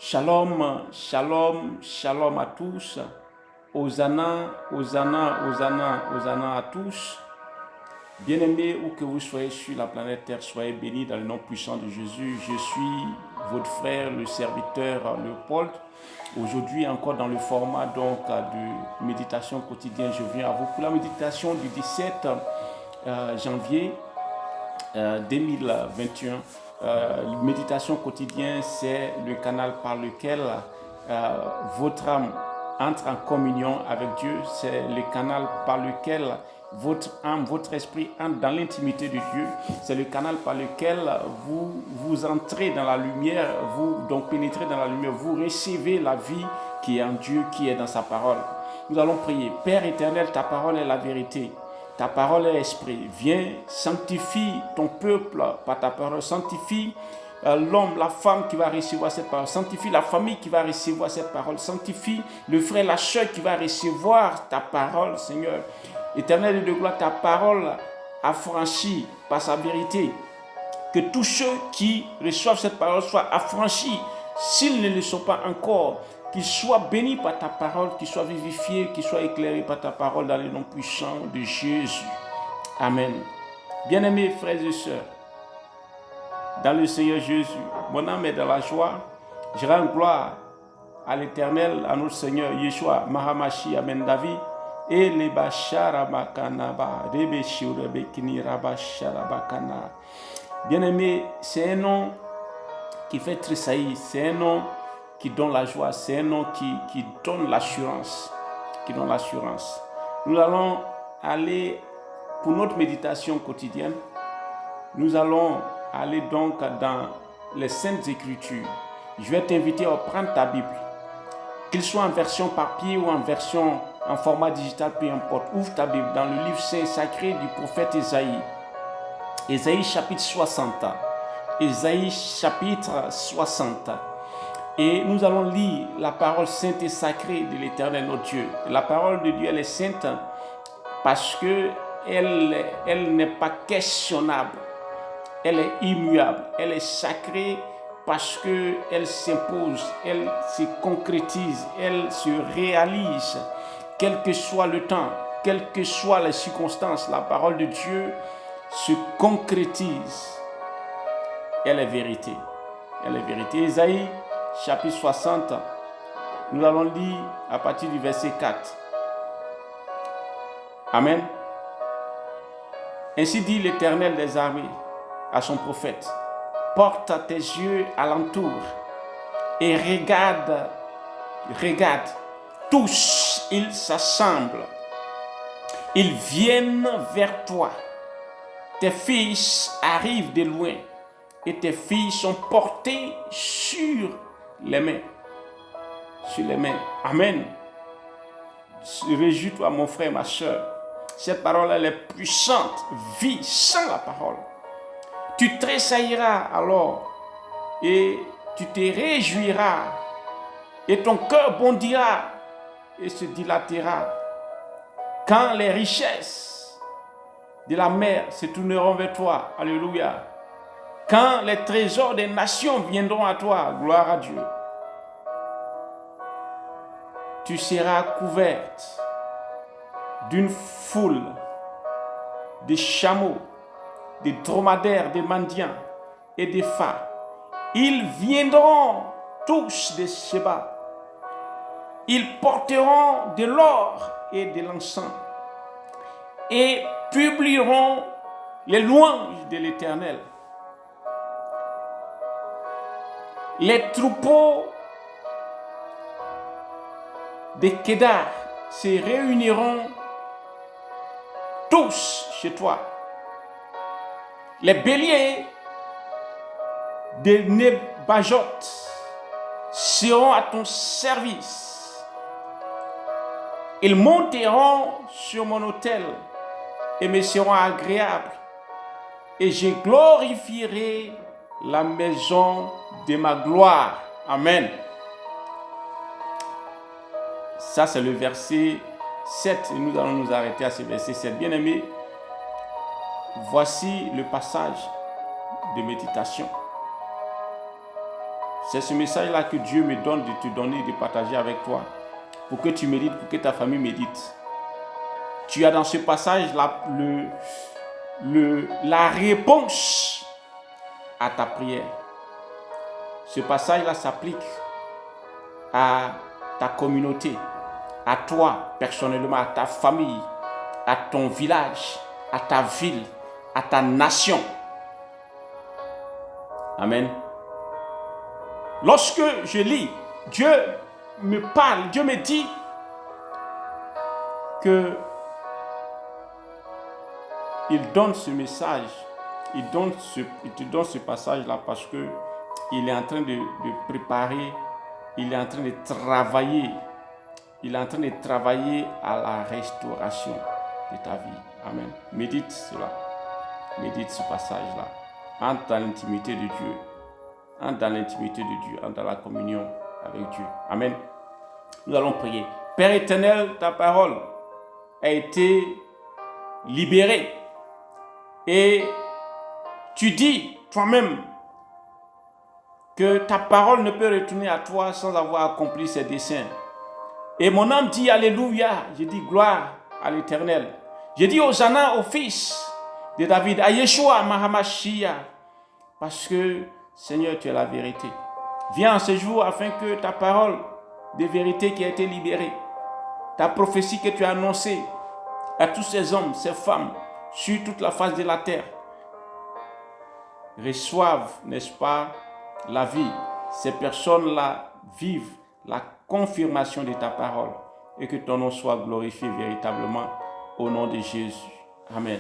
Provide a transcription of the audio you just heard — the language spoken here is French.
Shalom, shalom, shalom à tous. Hosanna, Hosanna, Hosanna, Hosanna à tous. Bien-aimés, où que vous soyez sur la planète Terre, soyez bénis dans le nom puissant de Jésus. Je suis votre frère, le serviteur Léopold. Aujourd'hui, encore dans le format de méditation quotidienne, je viens à vous pour la méditation du 17 janvier 2021. Méditation quotidienne, c'est le canal par lequel votre âme entre en communion avec Dieu. C'est le canal par lequel votre âme, votre esprit entre dans l'intimité de Dieu. C'est le canal par lequel vous entrez dans la lumière, vous donc pénétrez dans la lumière, vous recevez la vie qui est en Dieu, qui est dans sa parole. Nous allons prier. Père éternel, ta parole est la vérité. Ta parole est esprit. Viens, sanctifie ton peuple par ta parole. Sanctifie l'homme, la femme qui va recevoir cette parole. Sanctifie la famille qui va recevoir cette parole. Sanctifie le frère, la soeur qui va recevoir ta parole, Seigneur. Éternel de gloire, ta parole affranchie par sa vérité. Que tous ceux qui reçoivent cette parole soient affranchis. S'ils ne le sont pas encore, qu'ils soient bénis par ta parole, qu'ils soient vivifiés, qu'ils soient éclairés par ta parole dans le nom puissant de Jésus. Amen. Bien-aimés frères et sœurs, dans le Seigneur Jésus, mon âme est dans la joie. Je rends gloire à l'Éternel, à notre Seigneur Yeshua, Mahamashi, Amen David. Et les Bacharabakanaba, Rebeshurabekini Rabasharabakana. Bien-aimés, c'est un nom qui fait tressaillir, c'est un nom qui donne la joie, c'est un nom qui donne l'assurance, Nous allons aller pour notre méditation quotidienne. Nous allons aller donc dans les Saintes Écritures. Je vais t'inviter à prendre ta Bible, qu'il soit en version papier ou en format digital, peu importe. Ouvre ta Bible dans le livre saint sacré du prophète Ésaïe. Ésaïe chapitre 60. Ésaïe chapitre 60. Et nous allons lire la parole sainte et sacrée de l'Éternel notre Dieu. La parole de Dieu, elle est sainte parce qu'elle n'est pas questionnable. Elle est immuable. Elle est sacrée parce qu'elle s'impose, elle se concrétise, elle se réalise. Quel que soit le temps, quelles que soient les circonstances, la parole de Dieu se concrétise. Elle est vérité. Elle est vérité. Ésaïe chapitre 60, nous allons lire à partir du verset 4. Amen. Ainsi dit l'Éternel des armées à son prophète: porte tes yeux alentour et regarde, tous ils s'assemblent, ils viennent vers toi. Tes fils arrivent de loin et tes filles sont portées sur les mains. Amen. Réjouis-toi, mon frère, ma soeur. Cette parole, elle est puissante. Vis sans la parole. Tu tressailleras alors et tu te réjouiras et ton cœur bondira et se dilatera quand les richesses de la mer se tourneront vers toi. Alléluia. Quand les trésors des nations viendront à toi, gloire à Dieu, tu seras couverte d'une foule de chameaux, de dromadaires, de mendiants et de phares. Ils viendront tous de Sheba. Ils porteront de l'or et de l'encens et publieront les louanges de l'Éternel. Les troupeaux de Kédar se réuniront tous chez toi. Les béliers de Nebajot seront à ton service. Ils monteront sur mon autel et me seront agréables. Et je glorifierai la maison de ma gloire. Amen. Ça, c'est le verset 7. Et nous allons nous arrêter à ce verset 7. Bien-aimés, voici le passage de méditation. C'est ce message-là que Dieu me donne de te donner, de partager avec toi, pour que tu médites, pour que ta famille médite. Tu as dans ce passage la réponse à ta prière. Ce passage-là s'applique à ta communauté, à toi personnellement, à ta famille, à ton village, à ta ville, à ta nation. Amen. Lorsque je lis, Dieu me parle, Dieu me dit que il donne ce message, il te donne ce passage-là parce que il est en train de préparer, il est en train de travailler, à la restauration de ta vie. Amen. Médite cela, médite ce passage-là. Entre dans l'intimité de Dieu, entre dans l'intimité de Dieu, entre dans la communion avec Dieu. Amen. Nous allons prier. Père éternel, ta parole a été libérée. Et tu dis toi-même que ta parole ne peut retourner à toi sans avoir accompli ses desseins. Et mon âme dit Alléluia, je dis gloire à l'Éternel. Je dis Hosanna au Fils de David, à Yeshua, Mahamashia, parce que Seigneur, tu es la vérité. Viens en ce jour afin que ta parole de vérité qui a été libérée, ta prophétie que tu as annoncée à tous ces hommes, ces femmes, sur toute la face de la terre, reçoivent, n'est-ce pas, la vie. Ces personnes-là vivent la confirmation de ta parole et que ton nom soit glorifié véritablement au nom de Jésus. Amen.